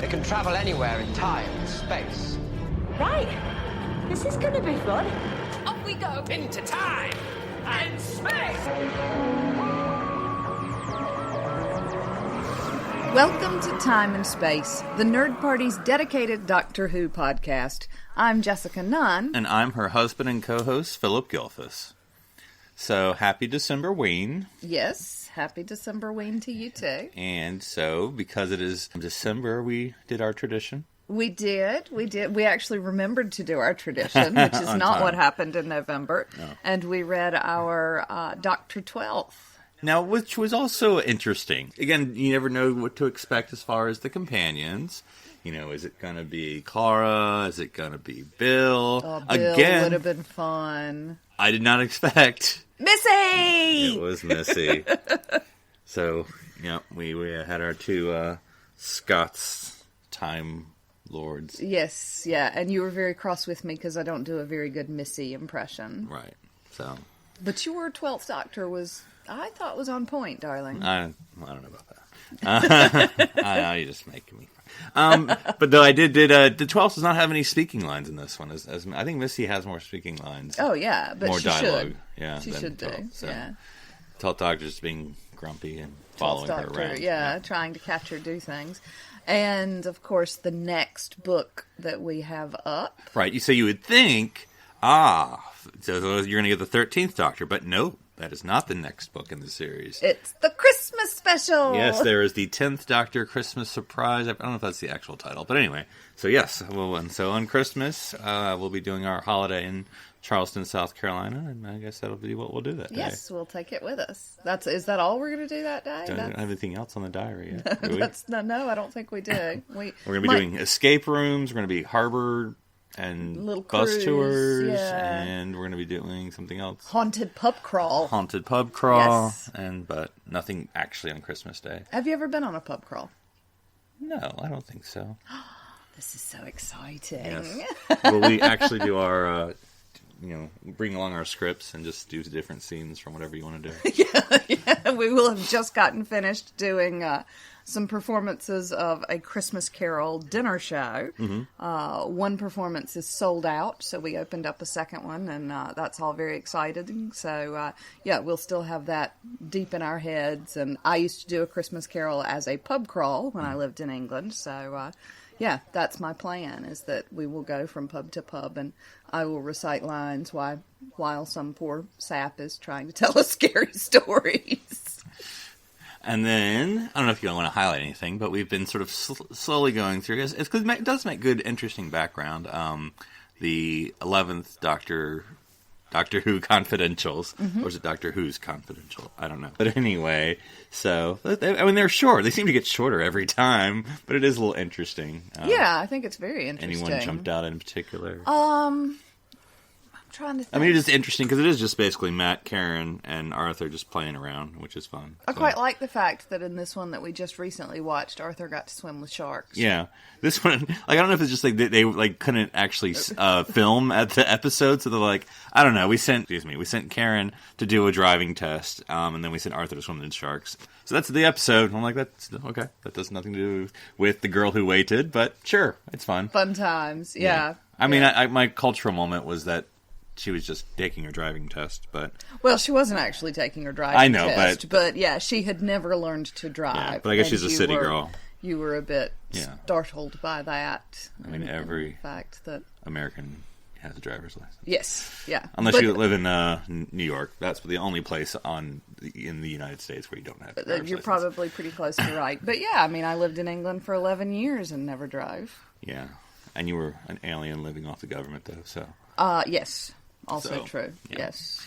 It can travel anywhere in time and space. Right. This is gonna be fun. Off we go. Into time and space! Welcome to Time and Space, the Nerd Party's dedicated Doctor Who podcast. I'm Jessica Nunn. And I'm her husband and co-host, Phillip Gilfus. So, happy December Ween. Yes, happy December Ween to you too. And so, because it is December, we did our tradition. We did. We actually remembered to do our tradition, which is not time. what happened in November. No. And we read our Dr. 12th. Now, which was also interesting. Again, you never know what to expect as far as the companions. You know, is it going to be Clara? Is it going to be Bill? Oh, Bill Again, would have been fun. I did not expect. Missy! It was Missy. So, yeah, we had our two Scots Time Lords. Yes, yeah, and you were very cross with me because I don't do a very good Missy impression. Right, so. But your 12th Doctor I thought was on point, darling. I don't know about that. You're just making me. But though I did the 12th does not have any speaking lines in this one. As I think Missy has more speaking lines. Oh yeah, but more she dialogue. should. Yeah, she should do. 12th, so. Yeah, 12th Doctor just being grumpy and following her around. Yeah, trying to catch her do things. And of course, the next book that we have up. Right. So you would think, so you're going to get the 13th Doctor, but no. That is not the next book in the series. It's the Christmas special! Yes, there is the 10th Doctor Christmas Surprise. I don't know if that's the actual title. But anyway, so yes. And so on Christmas, we'll be doing our holiday in Charleston, South Carolina. And I guess that'll be what we'll do that day. Yes, we'll take it with us. Is that all we're going to do that day? Don't have anything else on the diary yet, do we? No, I don't think we do. We're going to be doing escape rooms. We're going to be harbor and little bus cruise, tours, yeah. and we're going to be doing something else. Haunted pub crawl. Yes. But nothing actually on Christmas Day. Have you ever been on a pub crawl? No, I don't think so. This is so exciting. Yes. Well, we actually do our, bring along our scripts and just do different scenes from whatever you want to do. Yeah, we will have just gotten finished doing some performances of A Christmas Carol dinner show. Mm-hmm. One performance is sold out, so we opened up a second one, and that's all very exciting. So, we'll still have that deep in our heads. And I used to do A Christmas Carol as a pub crawl when I lived in England. So, that's my plan, is that we will go from pub to pub, and I will recite lines while some poor sap is trying to tell us scary stories. And then, I don't know if you want to highlight anything, but we've been sort of slowly going through. It does make good, interesting background. The 11th Doctor Who Confidentials. Mm-hmm. Or is it Doctor Who's Confidential? I don't know. But anyway, so, they're short. They seem to get shorter every time, but it is a little interesting. I think it's very interesting. Anyone jumped out in particular? I'm trying to think. It's interesting because it is just basically Matt, Karen, and Arthur just playing around, which is fun. I quite like the fact that in this one that we just recently watched, Arthur got to swim with sharks. Yeah. This one, I don't know if it's just they couldn't actually film at the episode, so they're like, I don't know, we sent Karen to do a driving test, and then we sent Arthur to swim with sharks. So that's the episode. I'm like, that's okay. That does nothing to do with the girl who waited, but sure, it's fun. Fun times, yeah. I mean, my cultural moment was that she was just taking her driving test, but... Well, she wasn't actually taking her driving test. But yeah, she had never learned to drive. Yeah, but I guess she's a city girl. You were a bit startled by that. I mean, every fact that American has a driver's license. Yes, yeah. Unless you live in New York. That's the only place in the United States where you don't have a driver's You're license. probably pretty close to right. But yeah, I mean, I lived in England for 11 years and never drove. Yeah. And you were an alien living off the government, though, so... Yes. Also true. Yeah. Yes.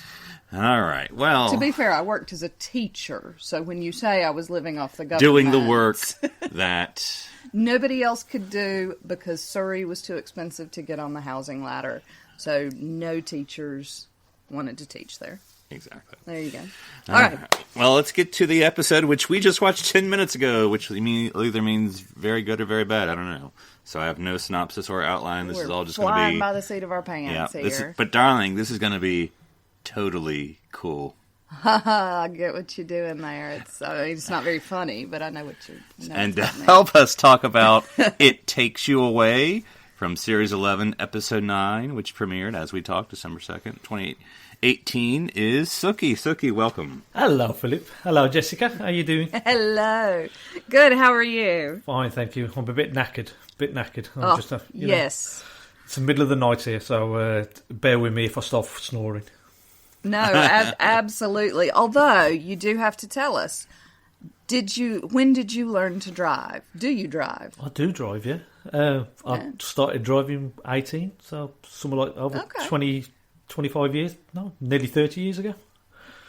All right. Well, to be fair, I worked as a teacher, so when you say I was living off the government, doing the work that nobody else could do because Surrey was too expensive to get on the housing ladder, so no teachers wanted to teach there. Exactly. There you go. All right. Well, let's get to the episode, which we just watched 10 minutes ago, which either means very good or very bad. I don't know. So I have no synopsis or outline. This is all just going to be... flying by the seat of our pants here. But, darling, this is going to be totally cool. I get what you're doing there. It's not very funny, but I know what you're. And to help us talk about It Takes You Away from Series 11, Episode 9, which premiered, as we talked, December 2nd, 2018, is Suky. Suky, welcome. Hello, Philip. Hello, Jessica. How are you doing? Hello. Good. How are you? Fine, thank you. I'm a bit knackered. Yes. It's the middle of the night here, so bear with me if I start snoring. No, absolutely. Although, you do have to tell us, when did you learn to drive? Do you drive? I do drive, yeah. I started driving 18, so something like over 20, 25 years, nearly 30 years ago.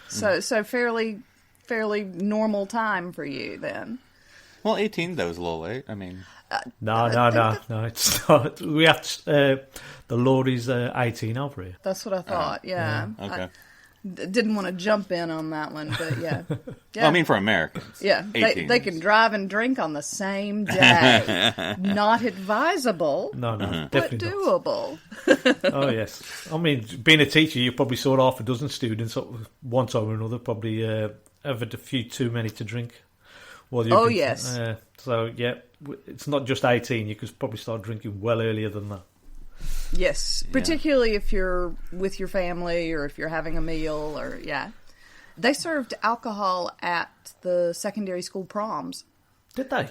So fairly normal time for you then. Well, 18, that was a little late. I mean... No, it's not. We have to, the law is 18 over here. That's what I thought, yeah. Okay. Didn't want to jump in on that one, but yeah. Well, I mean, for Americans. Yeah, they can drive and drink on the same day. Not advisable. No, but definitely doable. Oh, yes. I mean, being a teacher, you probably saw half a dozen students one time or another, probably have had a few too many to drink. Yes. So, yeah, it's not just 18. You could probably start drinking well earlier than that. Yes, particularly if you're with your family or if you're having a meal or, They served alcohol at the secondary school proms. Did they?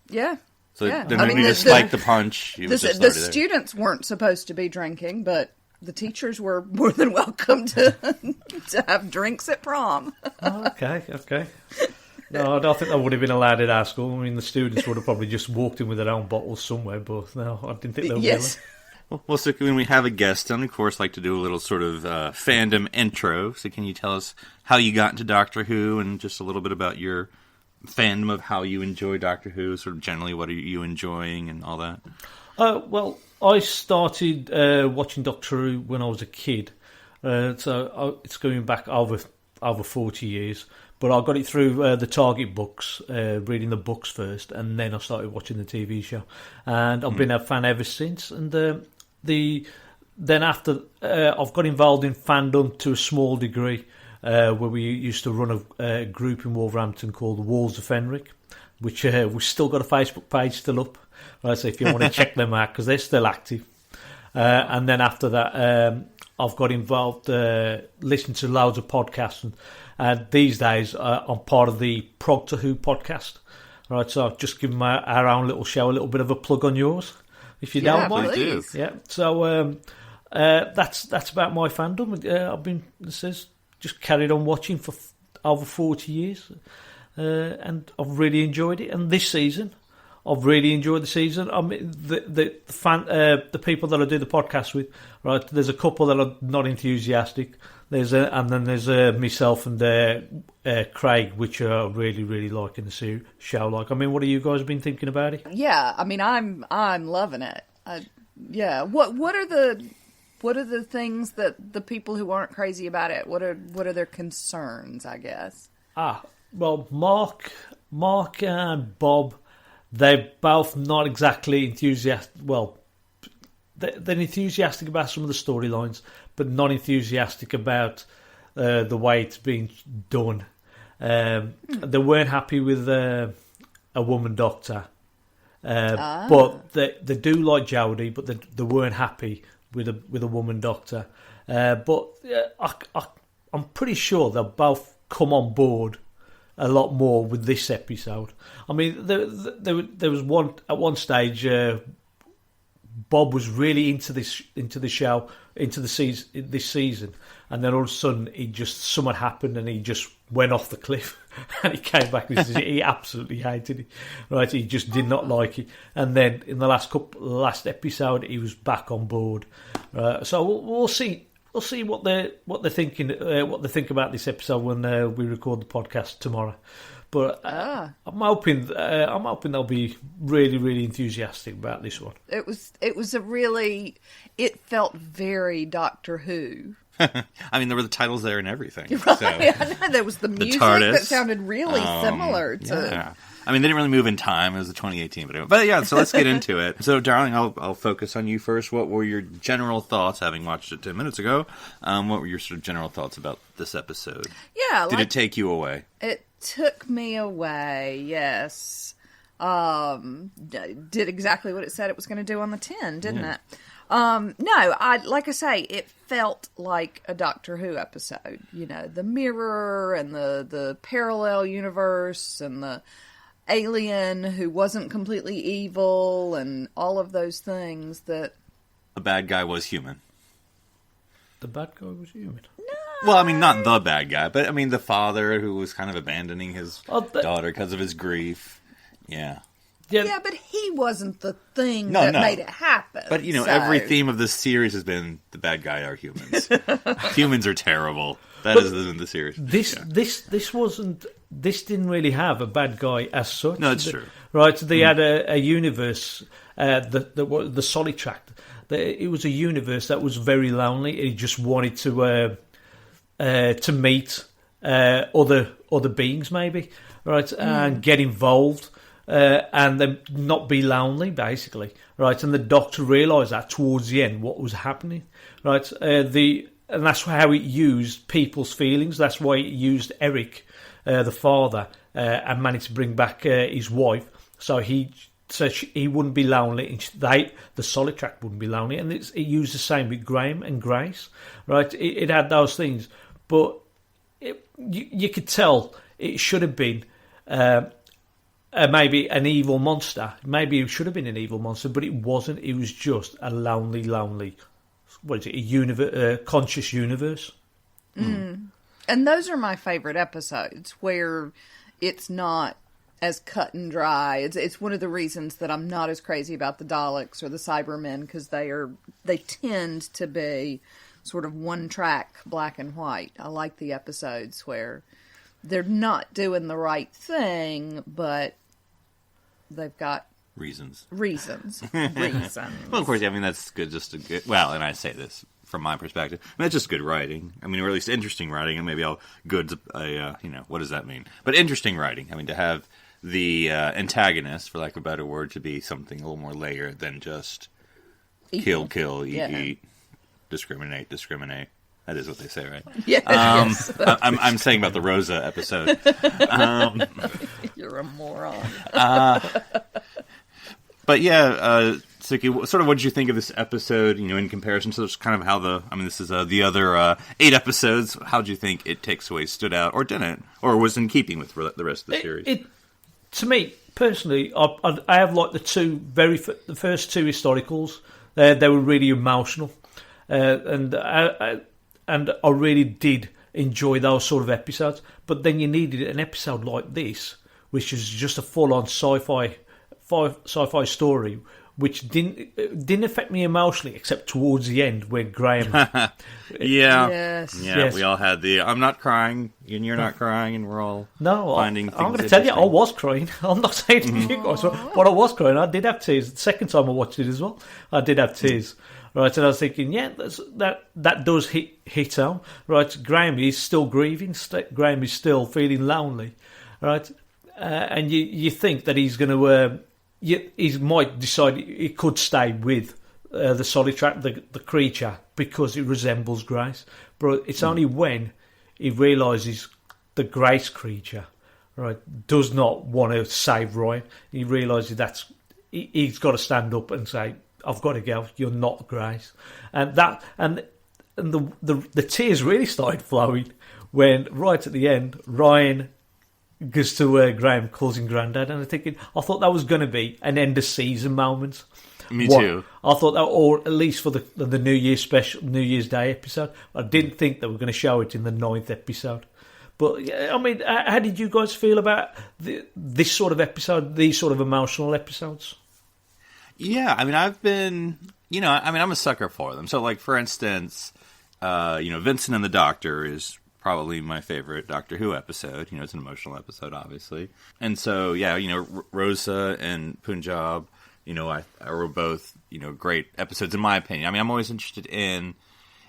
Yeah. So we just spiked the punch. The students weren't supposed to be drinking, but the teachers were more than welcome to have drinks at prom. Okay. No, I don't think that would have been allowed at our school. I mean, the students would have probably just walked in with their own bottles somewhere, but no, I didn't think they would. Yes. Well, so when we have a guest on, of course, like to do a little sort of fandom intro. So can you tell us how you got into Doctor Who and just a little bit about your fandom of how you enjoy Doctor Who, sort of generally what are you enjoying and all that? Well, I started watching Doctor Who when I was a kid. So it's going back over 40 years. But I got it through the Target books, reading the books first, and then I started watching the TV show. And I've been a fan ever since. And then after, I've got involved in fandom to a small degree, where we used to run a group in Wolverhampton called the Walls of Fenric, which we've still got a Facebook page still up. Right, so if you want to check them out, because they're still active. And then after that, I've got involved listening to loads of podcasts. And these days, I'm part of the Progtor Who podcast. Right, so I've just given our own little show a little bit of a plug on yours, if you don't mind. Please. Yeah, so that's about my fandom. I've been just carried on watching for over 40 years, and I've really enjoyed it. And this season, I've really enjoyed the season. I mean, the people that I do the podcast with, right? There's a couple that are not enthusiastic. And then there's myself and Craig, which are really, really liking the show. Like, I mean, what have you guys been thinking about it? Yeah, I mean, I'm loving it. What are the things that the people who aren't crazy about it? What are their concerns? I guess. Well, Mark and Bob, they're both not exactly enthusiastic. Well, they're enthusiastic about some of the storylines, but not enthusiastic about the way it's being done. They weren't happy with a woman doctor, but they do like Jodie, but they weren't happy with a woman doctor. But I'm pretty sure they'll both come on board a lot more with this episode. I mean, there was one stage. Bob was really into the show, this season, and then all of a sudden something happened and he just went off the cliff and he came back and he absolutely hated it. Right, he just did not like it. And then in the last episode, he was back on board. So we'll see what they're thinking, what they think about this episode when we record the podcast tomorrow. But I'm hoping they'll be really, really enthusiastic about this one. It felt very Doctor Who. I mean, there were the titles there and everything. Right. So. I know there was the music TARDIS. that sounded really similar to. Yeah. I mean, they didn't really move in time. It was the 2018 video. But yeah, so let's get into it. So, darling, I'll focus on you first. What were your general thoughts, having watched it 10 minutes ago? What were your sort of general thoughts about this episode? Yeah. Did it take you away? It took me away, yes. Did exactly what it said it was going to do on the tin, didn't it? No, like I say, it felt like a Doctor Who episode. You know, the mirror and the parallel universe and the alien who wasn't completely evil and all of those things that... The bad guy was human. The bad guy was human. Well, I mean, not the bad guy, but I mean the father who was kind of abandoning his daughter because of his grief. Yeah. Yeah, but he wasn't the thing No. made it happen. But, you know, so... every theme of this series has been the bad guy are humans. Humans are terrible. That is the series. This wasn't... This didn't really have a bad guy as such. No, it's true. Right? They had a universe, the Solid Tract. It was a universe that was very lonely. It just wanted to meet other beings, maybe, right, and get involved, and then not be lonely, basically, right. And the Doctor realised that towards the end, what was happening, right. And that's how it used people's feelings. That's why it used Eric, the father, and managed to bring back his wife, so he wouldn't be lonely, and the Solid Tract wouldn't be lonely, and it used the same with Graham and Grace, right? It had those things, but you could tell it should have been maybe an evil monster. Maybe it should have been an evil monster, but it wasn't. It was just a lonely. What is it? A conscious universe. And those are my favorite episodes where it's not as cut and dry. It's one of the reasons that I'm not as crazy about the Daleks or the Cybermen, because they tend to be sort of one track, black and white. I like the episodes where they're not doing the right thing, but they've got Reasons. Well, of course, I mean, that's good. Well, and I say this from my perspective, I mean, it's just good writing. I mean, or at least interesting writing, and maybe what does that mean? But interesting writing. I mean, to have the antagonist, for lack of a better word, to be something a little more layered than just kill, eat, discriminate. That is what they say, right? Yeah. Yes. I'm saying about the Rosa episode. You're a moron. But yeah, Suky, sort of what did you think of this episode, in comparison to just kind of how this is the other 8 episodes. How did you think it takes away, stood out, or didn't, or was in keeping with the rest of the series? To me, personally, I have liked the first 2 historicals. They were really emotional, and I really did enjoy those sort of episodes. But then you needed an episode like this, which is just a full-on sci-fi story, which didn't affect me emotionally, except towards the end where Graham. Yes. We all had the I'm not crying and you're not crying, and we're all finding. I'm going to tell you, I was crying. I'm not saying you guys, but I was crying. I did have tears. The second time I watched it as well, I did have tears. Right, and I was thinking, that does hit home. Right, Graham is still grieving. Graham is still feeling lonely. Right, and you think that he's going to. He might decide he could stay with the Solid Tract, the creature, because it resembles Grace. But it's only when he realises the Grace creature, right, does not want to save Ryan. He realises he's got to stand up and say, "I've got to go. You're not Grace." And the tears really started flowing when, right at the end, Ryan goes to Graham, calls him Grandad, and I thought that was going to be an end of season moment. Me too. I thought that, or at least for the New Year's special, New Year's Day episode. I didn't think they were going to show it in the 9th episode. But I mean, how did you guys feel about this sort of episode, these sort of emotional episodes? Yeah, I mean, I've been, I'm a sucker for them. So, like, for instance, Vincent and the Doctor is probably my favorite Doctor Who episode. It's an emotional episode, obviously. And so, Rosa and Punjab, were both, great episodes in my opinion. I mean, I'm always interested in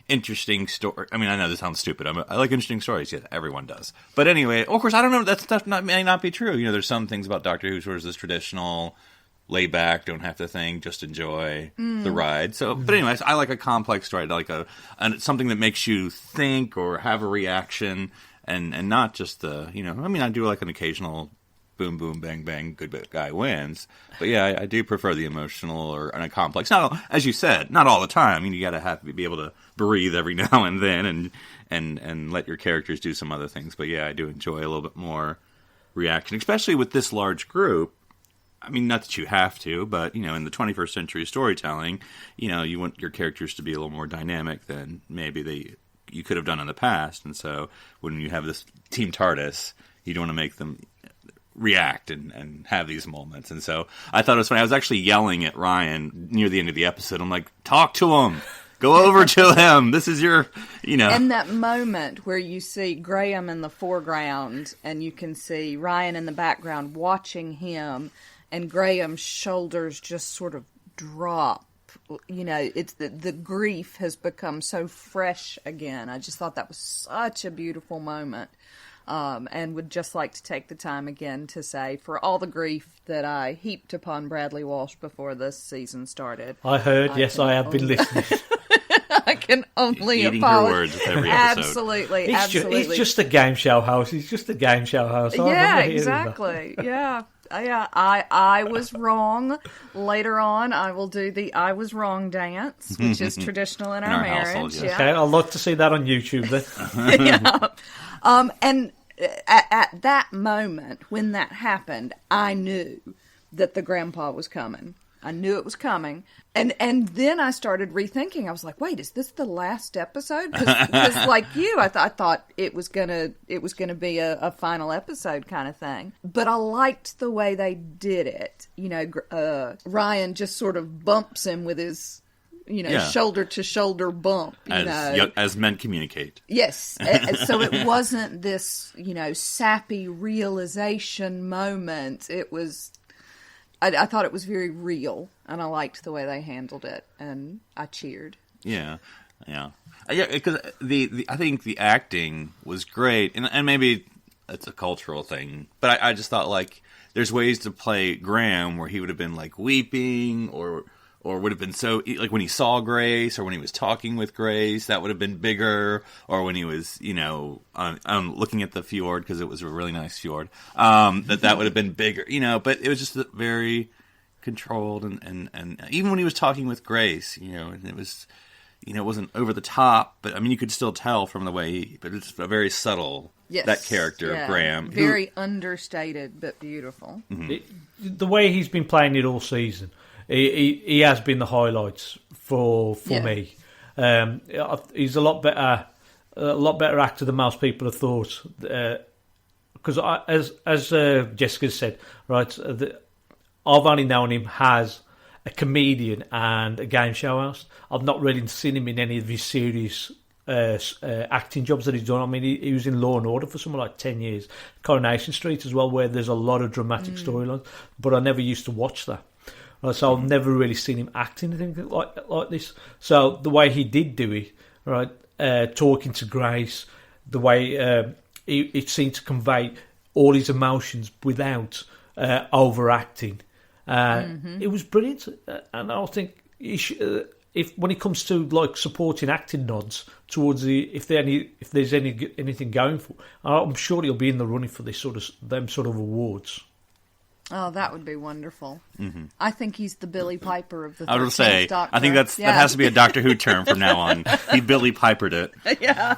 interesting story. I mean, I know this sounds stupid. I like interesting stories. Yeah, everyone does. But anyway, of course, I don't know. That stuff may not be true. There's some things about Doctor Who sort of this traditional, lay back, don't have to think, just enjoy the ride. So, but anyways, I like a complex story. I like something that makes you think or have a reaction, and not just the I mean, I do like an occasional boom, boom, bang, bang, good guy wins. But yeah, I do prefer the emotional or a complex. Not, as you said, not all the time. I mean, you got to be able to breathe every now and then, and let your characters do some other things. But yeah, I do enjoy a little bit more reaction, especially with this large group. I mean, not that you have to, but in the 21st century storytelling, you want your characters to be a little more dynamic than maybe you could have done in the past. And so when you have this Team TARDIS, you don't want to make them react and have these moments. And so I thought it was funny. I was actually yelling at Ryan near the end of the episode. I'm like, talk to him. Go over to him. This is your, And that moment where you see Graham in the foreground and you can see Ryan in the background watching him, and Graham's shoulders just sort of drop. It's the grief has become so fresh again. I just thought that was such a beautiful moment. And would just like to take the time again to say, for all the grief that I heaped upon Bradley Walsh before this season started. I heard, yes, I have been listening. I can only eating her words with every episode. Absolutely. He's just a game show host. He's just a game show host. Yeah, exactly. Yeah. I was wrong. Later on, I will do the I was wrong dance, which is traditional in our marriage. Household, yes. Yeah. Okay, I'd like to see that on YouTube then. Yeah. And at that moment, when that happened, I knew that the grandpa was coming. I knew it was coming. And then I started rethinking. I was like, wait, is this the last episode? Because like you, I thought it was gonna be a final episode kind of thing. But I liked the way they did it. Ryan just sort of bumps him with his shoulder to shoulder bump. As men communicate. Yes. So it wasn't this, sappy realization moment. It was, I thought it was very real, and I liked the way they handled it, and I cheered. Yeah. Because I think the acting was great, and maybe it's a cultural thing, but I just thought there's ways to play Graham where he would have been weeping or would have been so, when he saw Grace, or when he was talking with Grace, that would have been bigger, or when he was, looking at the fjord, because it was a really nice fjord, that would have been bigger, but it was just very controlled, and even when he was talking with Grace, and it was, it wasn't over the top, but, I mean, you could still tell from the way but it's a very subtle, yes, that character of Graham. Very understated, but beautiful. Mm-hmm. The way he's been playing it all season, he has been the highlights for me. He's a lot better actor than most people have thought. Because as Jessica said, right, I've only known him as a comedian and a game show host. I've not really seen him in any of his serious acting jobs that he's done. I mean, he was in Law and Order for something like 10 years. Coronation Street as well, where there's a lot of dramatic storylines. But I never used to watch that. So I've never really seen him act in anything like this. So the way he did do it, right, talking to Grace, the way it seemed to convey all his emotions without overacting, it was brilliant. And I think if when it comes to supporting acting nods towards if there's anything going for, I'm sure he'll be in the running for them sort of awards. Oh, that would be wonderful. Mm-hmm. I think he's the Billy Piper of the I would say, Doctor. I think that has to be a Doctor Who term from now on. He Billy Pipered it. Yeah.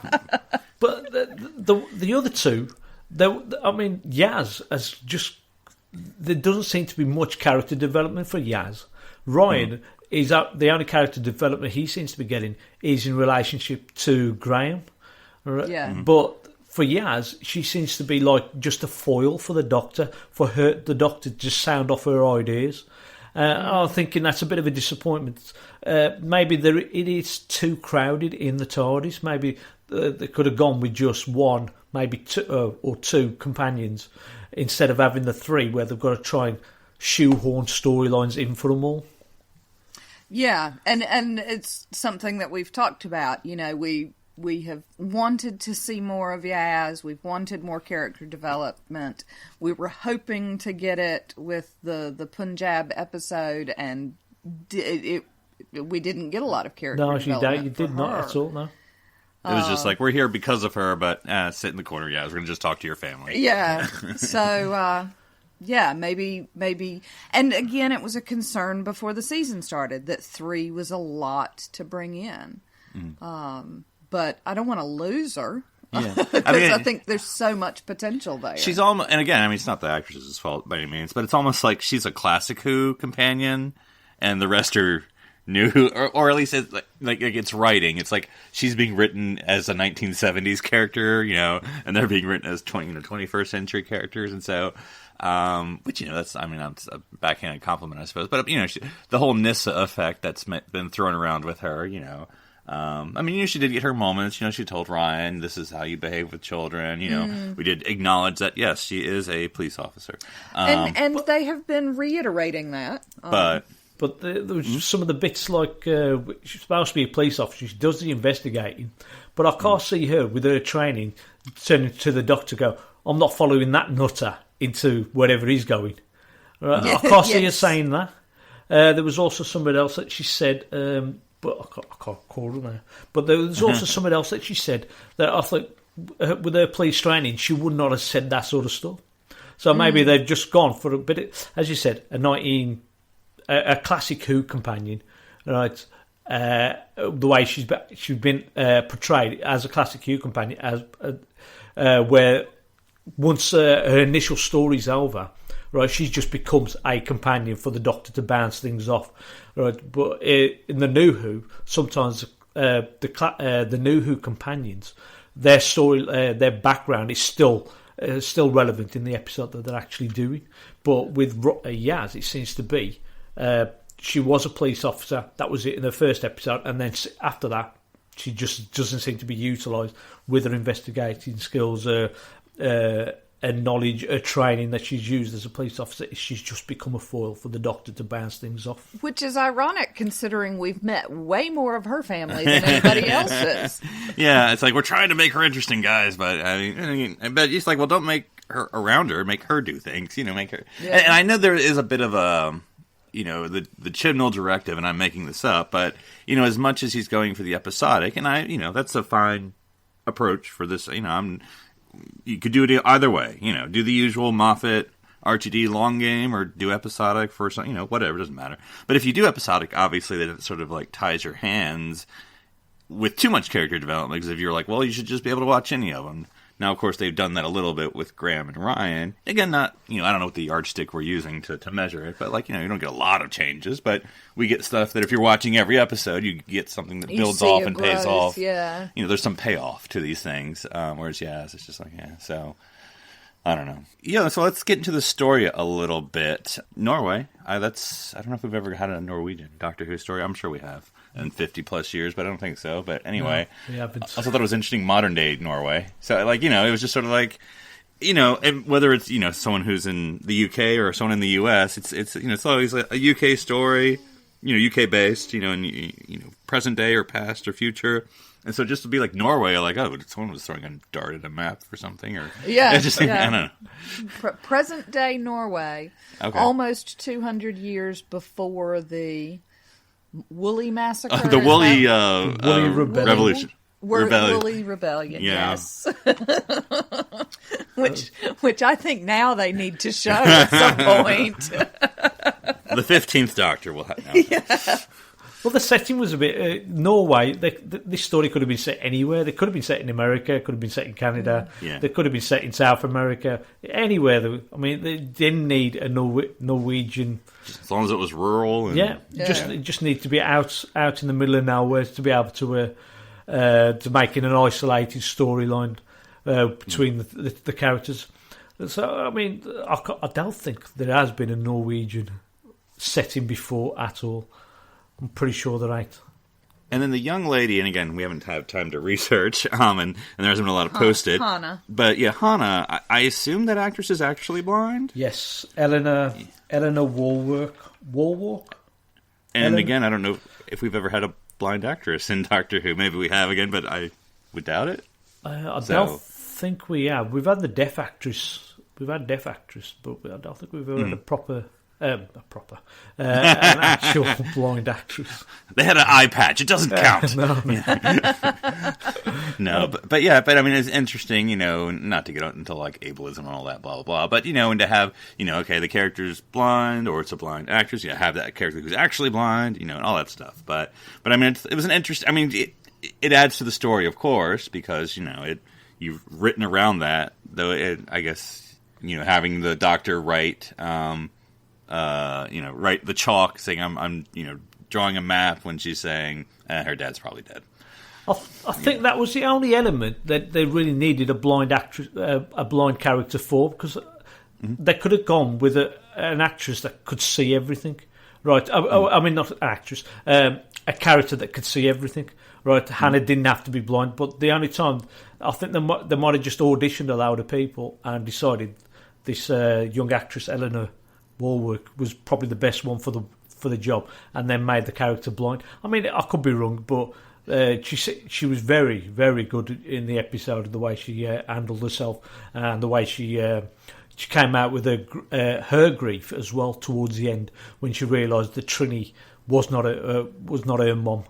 But the other two, Yaz has just... There doesn't seem to be much character development for Yaz. Ryan is the only character development he seems to be getting is in relationship to Graham. Right? Yeah. But... For Yaz, she seems to be just a foil for the Doctor, the Doctor to just sound off her ideas. I'm thinking that's a bit of a disappointment. Maybe it is too crowded in the TARDIS. Maybe they could have gone with just one, maybe two companions, instead of having the three where they've got to try and shoehorn storylines in for them all. Yeah, and it's something that we've talked about. You know, we have wanted to see more of Yaz. We've wanted more character development. We were hoping to get it with the Punjab episode, and we didn't get a lot of character development. No, you did not at all, no. It was just like, we're here because of her, but sit in the corner, Yaz. We're going to just talk to your family. Yeah, so... yeah, maybe. And again, it was a concern before the season started that 3 was a lot to bring in. But I don't want to lose her. Yeah. I think there's so much potential there. She's almost, and again, I mean, it's not the actress's fault by any means, but it's almost like she's a classic Who companion, and the rest are new, or at least it's like it's writing. It's like she's being written as a 1970s character, you know, and they're being written as 21st century characters, and so. Which, you know, that's a backhanded compliment, I suppose. But, you know, the whole Nyssa effect that's been thrown around with her, you know. I mean, you know, she did get her moments. You know, she told Ryan, this is how you behave with children. You know, we did acknowledge that, yes, she is a police officer. And they have been reiterating that. But there was some of the bits like, she's supposed to be a police officer. She does the investigating. But I can't see her, with her training, turning to the doctor go, I'm not following that nutter into wherever he's going. Right? I can't see her saying that. There was also somebody else that she said, but I can't call her now. But there was also somebody else that she said that I thought with her police training, she would not have said that sort of stuff. So maybe they've just gone for a bit, as you said, a classic Who companion, right? The way she's been portrayed as a classic Who companion, as where. Once her initial story's over, right, she just becomes a companion for the Doctor to bounce things off, right? But in the New Who, sometimes the New Who companions, their story, their background is still relevant in the episode that they're actually doing. But with Yaz, it seems to be she was a police officer. That was it in the first episode, and then after that, she just doesn't seem to be utilised with her investigating skills. And knowledge, training that she's used as a police officer, she's just become a foil for the Doctor to bounce things off. Which is ironic, considering we've met way more of her family than anybody else's. Yeah, it's like, we're trying to make her interesting, guys, but I mean, but it's like, well, don't make her around her, make her do things, you know, make her. Yeah. And I know there is a bit of a, you know, the Chibnall directive, and I'm making this up, but, you know, as much as he's going for the episodic, and you know, that's a fine approach for this, you know, you could do it either way, you know, do the usual Moffat, RTD long game, or do episodic for some, you know, whatever, doesn't matter. But if you do episodic, obviously then it sort of like ties your hands with too much character development, because if you're like, well, you should just be able to watch any of them. Now, of course, they've done that a little bit with Graham and Ryan. Again, not, you know, I don't know what the yardstick we're using to measure it, but, like, you know, you don't get a lot of changes, but we get stuff that if you're watching every episode, you get something that builds off and pays off. Yeah. You know, there's some payoff to these things, whereas, it's just like, so, I don't know. Yeah, so let's get into the story a little bit. Norway, I don't know if we've ever had a Norwegian Doctor Who story. I'm sure we have. In 50-plus years, but I don't think so. But anyway, I also thought it was interesting modern-day Norway. So, like, you know, it was just sort of like, you know, and whether it's, you know, someone who's in the UK or someone in the US, it's you know, it's always a UK story, you know, UK-based, you know, and, you know, present day or past or future. And so just to be like Norway, like, oh, someone was throwing a dart at a map or something. Or, I don't know. Present-day Norway, almost 200 years before the Woolly Massacre? The Woolly Revolution. Woolly Rebellion, yes. which I think now they need to show at some point. The 15th Doctor will have now. Well, the setting was a bit... Norway, this story could have been set anywhere. They could have been set in America, could have been set in Canada, they could have been set in South America, anywhere. I mean, they didn't need a Norwegian... As long as it was rural. And... just need to be out in the middle of nowhere to be able to make it an isolated storyline between the characters. So, I mean, I don't think there has been a Norwegian setting before at all. I'm pretty sure they're right. And then the young lady, and again, we haven't had time to research, and there hasn't been a lot of posted. Hannah. But yeah, Hannah, I assume that actress is actually blind? Yes, Eleanor Walwark. And again, I don't know if we've ever had a blind actress in Doctor Who. Maybe we have again, but I would doubt it. I don't think we have. We've had the deaf actress. We've had deaf actress, but I don't think we've ever had an actual blind actress. They had an eye patch. It doesn't count. No. But I mean, it's interesting, not to get into like ableism and all that, blah, blah, blah. But, and to have, okay, the character's blind or it's a blind actress, have that character who's actually blind, and all that stuff. But I mean, it was an interest. I mean, it adds to the story, of course, because, you've written around that, though I guess, having the doctor write, write the chalk saying I'm drawing a map when she's saying her dad's probably dead. I think that was the only element that they really needed a blind actress, a blind character for, because they could have gone with an actress that could see everything, right? I mean, not an actress, a character that could see everything, right? Hannah didn't have to be blind, but the only time I think they might have just auditioned a load of people and decided this young actress Eleanor Warwick was probably the best one for the job, and then made the character blind. I mean, I could be wrong, but she was very, very good in the episode, the way she handled herself and the way she came out with her grief as well towards the end when she realised that Trini was not her mum.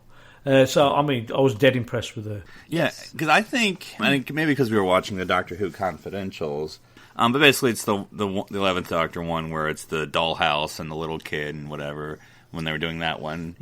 So I mean, I was dead impressed with her. Yeah, because I think maybe because we were watching the Doctor Who Confidentials. But basically, it's the 11th Doctor one where it's the dollhouse and the little kid and whatever when they were doing that one.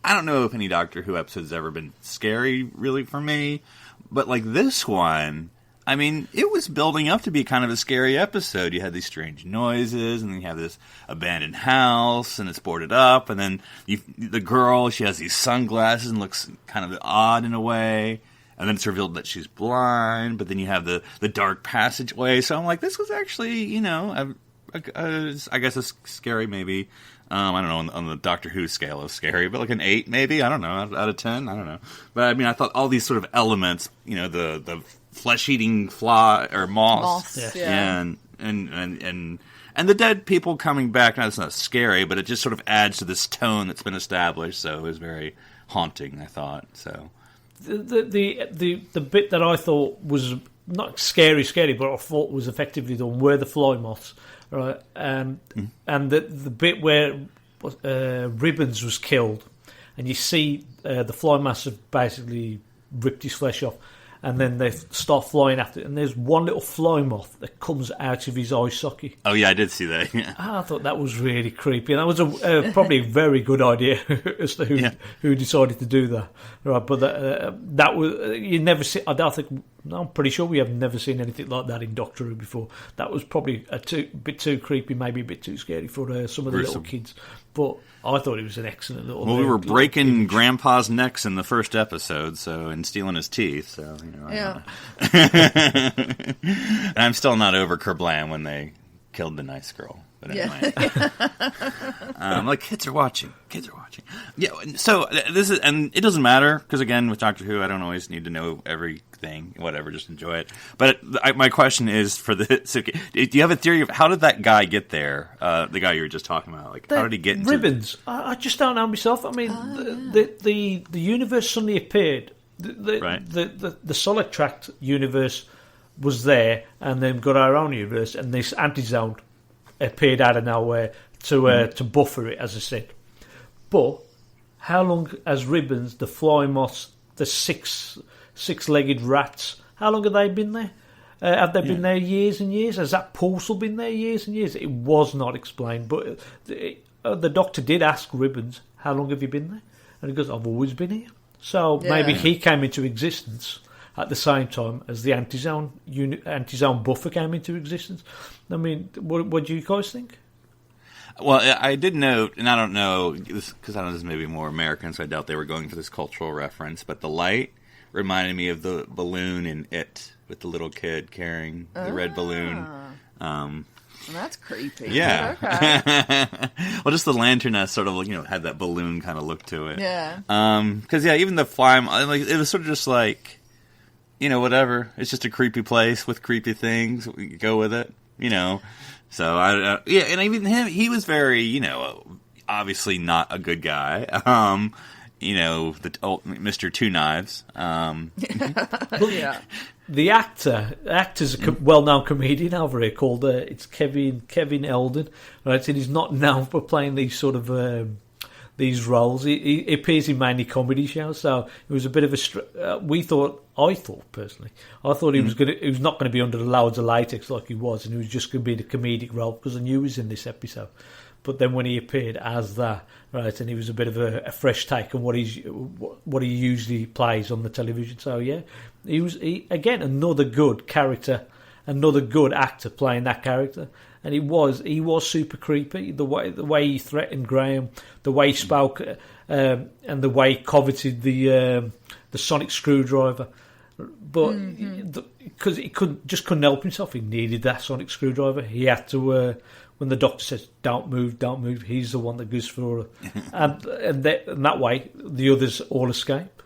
I don't know if any Doctor Who episode has ever been scary really for me, but like this one, I mean, it was building up to be kind of a scary episode. You had these strange noises, and then you have this abandoned house, and it's boarded up, and then the girl, she has these sunglasses and looks kind of odd in a way. And then it's revealed that she's blind, but then you have the dark passageway. So I'm like, this was actually, I guess a scary maybe. I don't know, on the Doctor Who scale of scary, but like an 8 maybe. I don't know, out of 10. I don't know. But I mean, I thought all these sort of elements, the flesh-eating fly or moss, yeah. and the dead people coming back. Now, it's not scary, but it just sort of adds to this tone that's been established. So it was very haunting, I thought. So. The bit that I thought was not scary, but I thought was effectively done were the fly moths, right? And the bit where Ribbons was killed, and you see the fly moths have basically ripped his flesh off, and then they start flying after it, and there's one little fly moth that comes out of his eye socket. Oh yeah, I did see that. Yeah. I thought that was really creepy, and that was probably a very good idea as to who decided to do that. Right, but that was you never see. I'm pretty sure we have never seen anything like that in Doctor Who before. That was probably a bit too creepy, maybe a bit too scary for some of the little kids. But I thought it was an excellent little. Well, we were breaking Grandpa's necks in the first episode, and stealing his teeth. So Yeah. And I'm still not over Kerblam when they killed the nice girl. But anyway, like kids are watching. Yeah. So this is, and it doesn't matter because again, with Doctor Who, I don't always need to know everything. Whatever, just enjoy it. But my question is for Suky, do you have a theory of how did that guy get there? The guy you were just talking about, like how did he get into Ribbons? I just don't know myself. I mean, the universe suddenly appeared. The Solid Tract universe was there, and then got our own universe, and this anti-zone appeared out of nowhere to buffer it, as I said. But how long has Ribbons, the fly moths, the six-legged rats, how long have they been there? Have they been there years and years? Has that portal been there years and years? It was not explained, but the Doctor did ask Ribbons, how long have you been there? And he goes, I've always been here. So maybe he came into existence at the same time as the anti-zone buffer came into existence. I mean, what do you guys think? Well, I did note, and I don't know, because I know this may be more American, so I doubt they were going for this cultural reference, but the light reminded me of the balloon in It, with the little kid carrying the red balloon. That's creepy. Yeah. Okay. Well, just the lantern sort of, had that balloon kind of look to it. Yeah. Because, even the fly, like, it was sort of just like, whatever. It's just a creepy place with creepy things. We go with it, So, and even him, he was very, obviously not a good guy. The old Mr. Two Knives. Yeah. The actor's a well-known comedian over here called it's Kevin Eldon, right? And he's not known for playing these sort of these roles. He appears in mainly comedy shows, so it was a bit of a. I thought personally, he was not going to be under the loads of latex like he was, and he was just going to be the comedic role because I knew he was in this episode. But then when he appeared as that, right, and he was a bit of a fresh take on what he usually plays on the television. So yeah, he again another good character, another good actor playing that character, and he was super creepy. The way he threatened Graham, the way he spoke, and the way he coveted the sonic screwdriver. But because he couldn't help himself, he needed that sonic screwdriver. He had to. When the doctor says, don't move, he's the one that goes for it. and that way, the others all escape.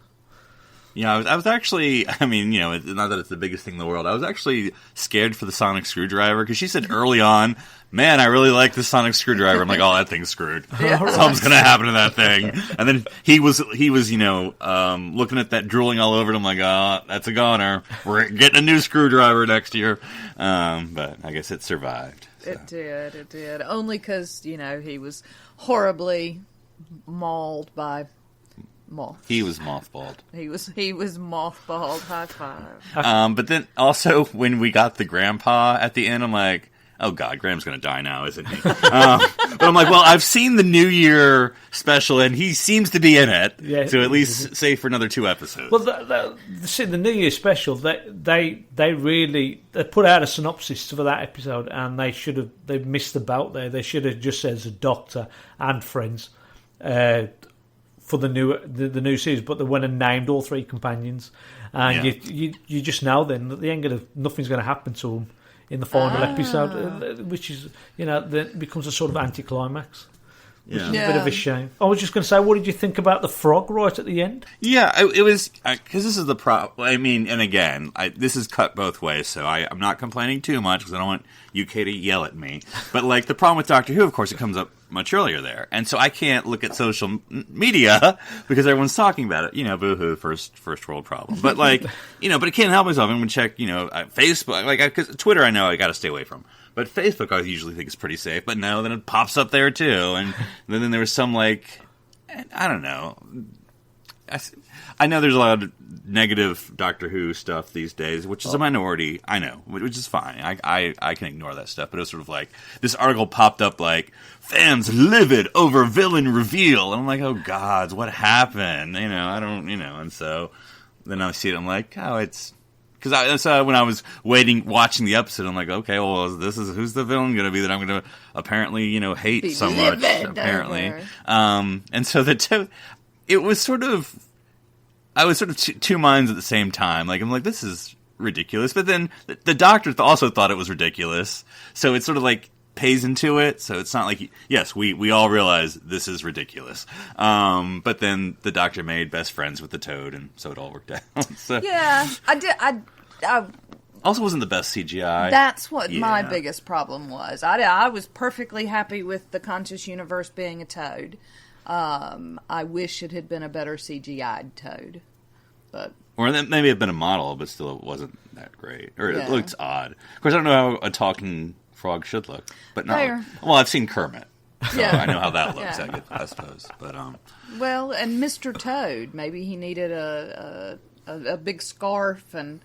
Yeah, I was actually, not that it's the biggest thing in the world, I was actually scared for the sonic screwdriver, because she said early on, man, I really like the sonic screwdriver. I'm like, oh, that thing's screwed. Yeah. Something's going to happen to that thing. And then he was looking at that, drooling all over it. I'm like, oh, that's a goner. We're getting a new screwdriver next year. But I guess it survived. So. It did. Only because, he was horribly mauled by moths. He was mothballed. He was mothballed. High five. But then also when we got the grandpa at the end, I'm like, oh God, Graham's going to die now, isn't he? But I'm like, well, I've seen the New Year special, and he seems to be in it. Yeah, so at least stay for another 2 episodes. Well, the New Year special, they put out a synopsis for that episode, and they missed the boat there. They should have just said the Doctor and friends for the new series, but they went and named all 3 companions, and you just know then that nothing's going to happen to them in the final episode, which is, then becomes a sort of anticlimax. Which is a bit of a shame. I was just going to say, what did you think about the frog right at the end? Yeah, it was, because this is the problem. I mean, and again, this is cut both ways, so I'm not complaining too much because I don't want UK to yell at me. But, the problem with Doctor Who, of course, it comes up much earlier there. And so I can't look at social media because everyone's talking about it. Boo-hoo, first world problem. But, but I can't help myself. I'm going to check, Facebook. Because Twitter I know I got to stay away from. But Facebook I usually think is pretty safe. But no, then it pops up there too. And then there was some, I don't know. I know there's a lot of negative Doctor Who stuff these days, which is a minority, I know, which is fine. I can ignore that stuff, but it was sort of this article popped up fans livid over villain reveal. And I'm like, oh gods, what happened? I don't, and so then I see it, I'm like, oh, it's... Because when I was watching the episode, I'm like, okay, well, who's the villain going to be that I'm going to apparently, hate so much, apparently. And so it was sort of... I was sort of two minds at the same time. I'm like, this is ridiculous. But then the Doctor also thought it was ridiculous. So it sort of pays into it. So it's not yes, we all realize this is ridiculous. But then the Doctor made best friends with the Toad, and so it all worked out. So. Yeah, I did. I also wasn't the best CGI. That's what my biggest problem was. I was perfectly happy with the conscious universe being a Toad. I wish it had been a better CGI'd Toad, but or that maybe it had been a model, but still it wasn't that great, or it looks odd. Of course, I don't know how a talking frog should look, but no. Well, I've seen Kermit, so I know how that looks. I suppose, but well, and Mr. Toad, maybe he needed a big scarf and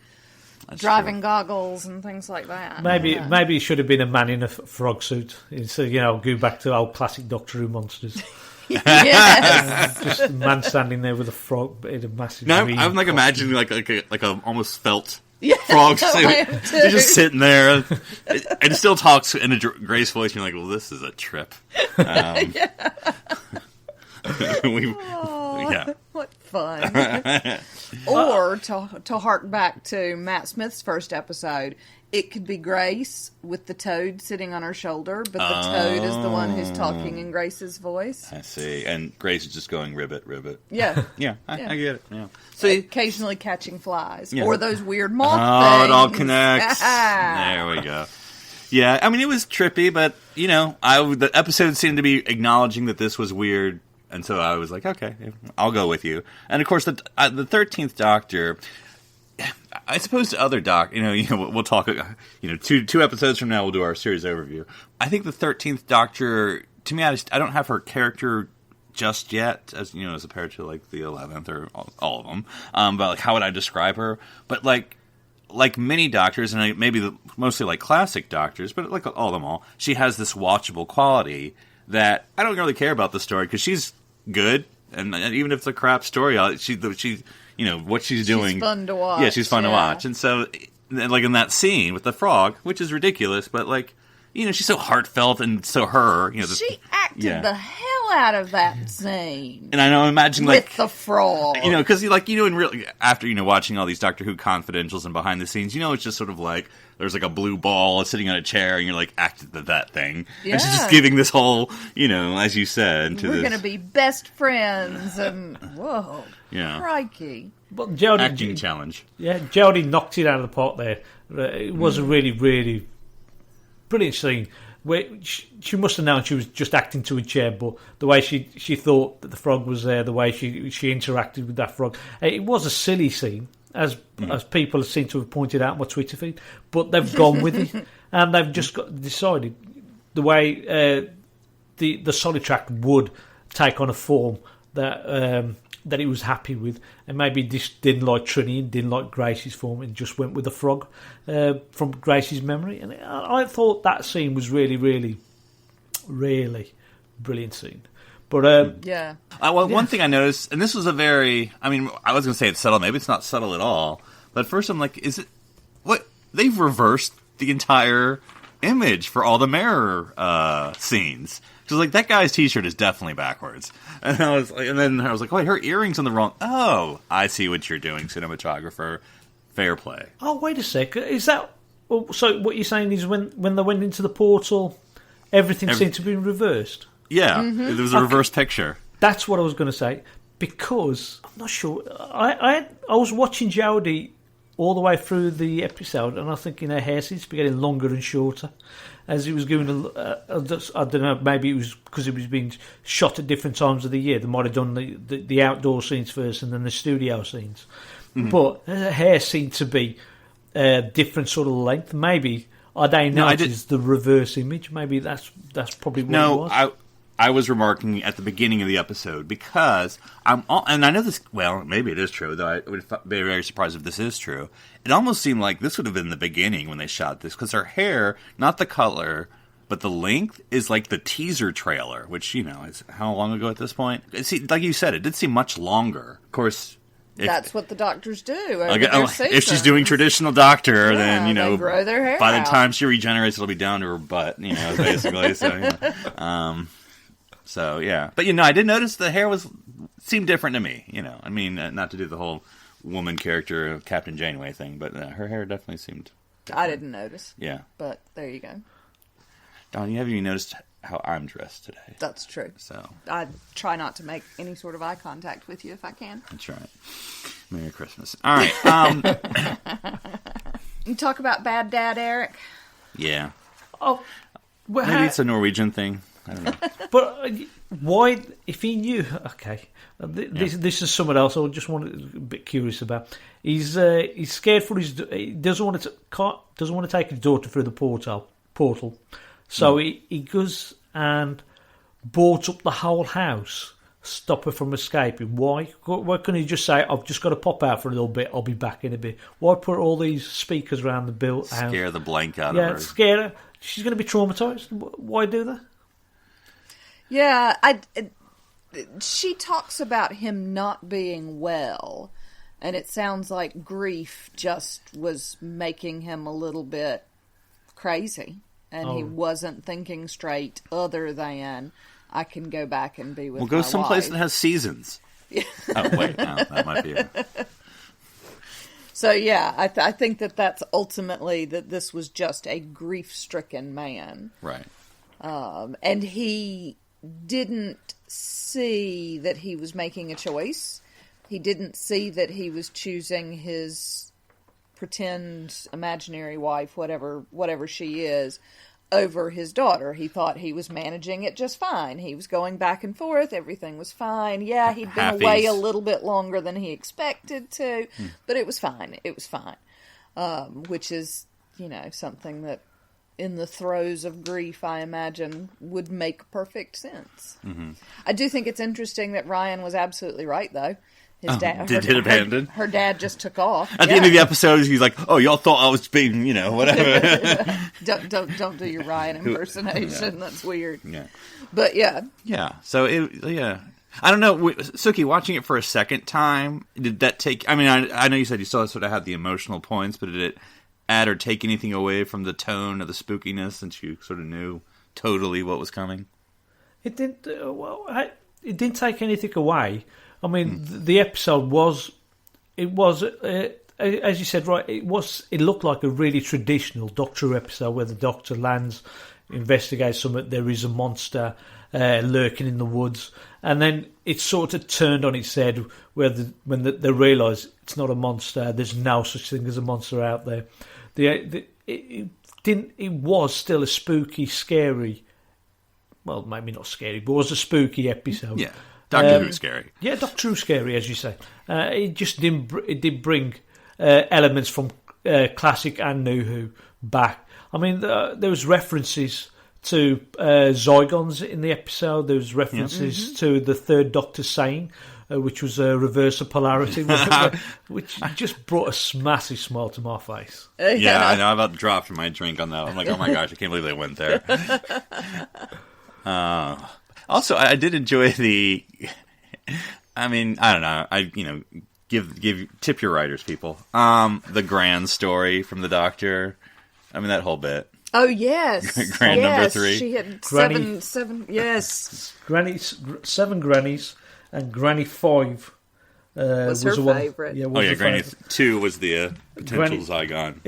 driving goggles and things like that. Maybe he should have been a man in a frog suit. So go back to old classic Doctor Who monsters. Yes. Just a man standing there with a frog in a massive. No, I'm imagining like a almost felt frog suit. He's just sitting there, and it still talks in a Grace voice. You're like, well, this is a trip. What fun! Or to hark back to Matt Smith's first episode, it could be Grace with the Toad sitting on her shoulder, but the Toad is the one who's talking in Grace's voice. I see, and Grace is just going ribbit, ribbit. Yeah, I get it. Yeah, so occasionally catching flies or those weird moth things. Oh, it all connects. There we go. Yeah, I mean it was trippy, but the episode seemed to be acknowledging that this was weird, and so I was like, okay, I'll go with you. And of course, the 13th Doctor, I suppose to other we'll talk, two episodes from now we'll do our series overview. I think the 13th Doctor, to me, I don't have her character just yet, as compared to like the 11th or all of them. But like, how would I describe her? But like many Doctors, and maybe mostly like classic Doctors, but like all of them all, she has this watchable quality that I don't really care about the story because she's good, and even if it's a crap story, what she's doing, she's fun to watch. Yeah, she's fun to watch, and so like in that scene with the frog, which is ridiculous, but like. She's so heartfelt and so her. She acted the hell out of that scene. And I know, imagine with the frog. Because in real after watching all these Doctor Who confidentials and behind the scenes, it's just sort of like there's like a blue ball sitting on a chair, and you're like acted that thing. Yeah. And she's just giving this whole, as you said, we're going to be best friends, and whoa, crikey. But Jodie, acting challenge. Yeah, Jodie knocked it out of the park there. It was a really, really brilliant scene where she must have known she was just acting to a chair, but the way she thought that the frog was there, the way she interacted with that frog, it was a silly scene, as people seem to have pointed out on my Twitter feed. But they've gone with it, and they've just decided the way the Solitract would take on a form that he was happy with, and maybe just didn't like Trini and didn't like Gracie's form, and just went with the frog from Gracie's memory. And I thought that scene was really, really, really brilliant scene. But one thing I noticed, and this was I was going to say it's subtle, maybe it's not subtle at all, but at first I'm like, is it what they've reversed the entire image for all the mirror scenes? Because like that guy's T-shirt is definitely backwards, and then I was like, wait, her earrings on the wrong. Oh, I see what you're doing, cinematographer. Fair play. Oh, wait a sec. Is that so? What you're saying is when they went into the portal, everything seemed to be reversed. Yeah, It was a reverse picture. That's what I was going to say, because I'm not sure. I was watching Jodie all the way through the episode, and I was thinking her hair seems to be getting longer and shorter as it was going. I don't know. Maybe it was because it was being shot at different times of the year. They might have done the outdoor scenes first, and then the studio scenes. Mm-hmm. But her hair seemed to be different sort of length. Maybe they noticed the reverse image. Maybe that's probably what it was. I was remarking at the beginning of the episode because and I know this. Well, maybe it is true, though. I would be very surprised if this is true. It almost seemed like this would have been the beginning when they shot this, because her hair, not the color, but the length, is like the teaser trailer, which is how long ago at this point? Like you said, it did seem much longer. Of course, that's what the doctors do. If she's doing traditional Doctor, then they grow their hair by the out. time she regenerates, it'll be down to her butt. Basically. So yeah, but I did notice the hair seemed different to me. Not to do the whole woman character of Captain Janeway thing, but her hair definitely seemed different. I didn't notice. Yeah, but there you go. Don, you haven't even noticed how I'm dressed today. That's true. So I try not to make any sort of eye contact with you if I can. That's right. Merry Christmas. All right. You talk about bad dad, Eric. Yeah. Oh, well, maybe it's a Norwegian thing. I don't know. But why, if he knew, okay, this is someone else I just wanted a bit curious about. He's scared for he doesn't want to take his daughter through the portal. So he goes and boards up the whole house, stop her from escaping. Why? Why couldn't he just say, I've just got to pop out for a little bit, I'll be back in a bit? Why put all these speakers around the house? Scare the blank out of her. Yeah, scare her. She's going to be traumatised. Why do that? Yeah, she talks about him not being well, and it sounds like grief just was making him a little bit crazy, and he wasn't thinking straight other than, I can go back and be with my wife. Well, go someplace that has seasons. Oh, wait, no, that might be it. So, yeah, I think that's ultimately that this was just a grief-stricken man. Right. And he didn't see that he was making a choice. He didn't see that he was choosing his pretend imaginary wife, whatever she is, over his daughter. He thought he was managing it just fine. He was going back and forth. Everything was fine. Yeah, he'd been away a little bit longer than he expected to, but it was fine. It was fine. Which is, something that in the throes of grief, I imagine, would make perfect sense. Mm-hmm. I do think it's interesting that Ryan was absolutely right, though. His dad did abandon. Her dad just took off. At the end of the episode, he's like, "Oh, y'all thought I was being, whatever." don't do your Ryan impersonation. That's weird. Yeah, but yeah. So I don't know, Suki. Watching it for a second time, did that take? I mean, I know you said you still sort of had the emotional points, but did it add or take anything away from the tone or the spookiness, since you sort of knew totally what was coming? It didn't. It didn't take anything away. I mean, the episode was, as you said, right, it looked like a really traditional Doctor Who episode where the Doctor lands, investigates something, there is a monster lurking in the woods, and then it sort of turned on its head when they realise it's not a monster, there's no such thing as a monster out there. It was still a spooky, scary, well, maybe not scary, but it was a spooky episode. Yeah. Doctor Who scary. Yeah, Doctor Who scary, as you say. It just did bring elements from classic and New Who back. I mean, there was references to Zygons in the episode. There was references to the Third Doctor saying, which was a reverse of polarity, which just brought a massive smile to my face. Yeah, I know. I about dropped my drink on that. I'm like, oh my gosh, I can't believe they went there. Also, I did enjoy the. I mean, I don't know. Tip your writers, people. The grand story from the Doctor. I mean, that whole bit. Oh yes, number 3. She had Granny, seven. Yes, seven grannies, and Granny 5 was her favourite. Yeah, Granny 2 was the potential Zygon.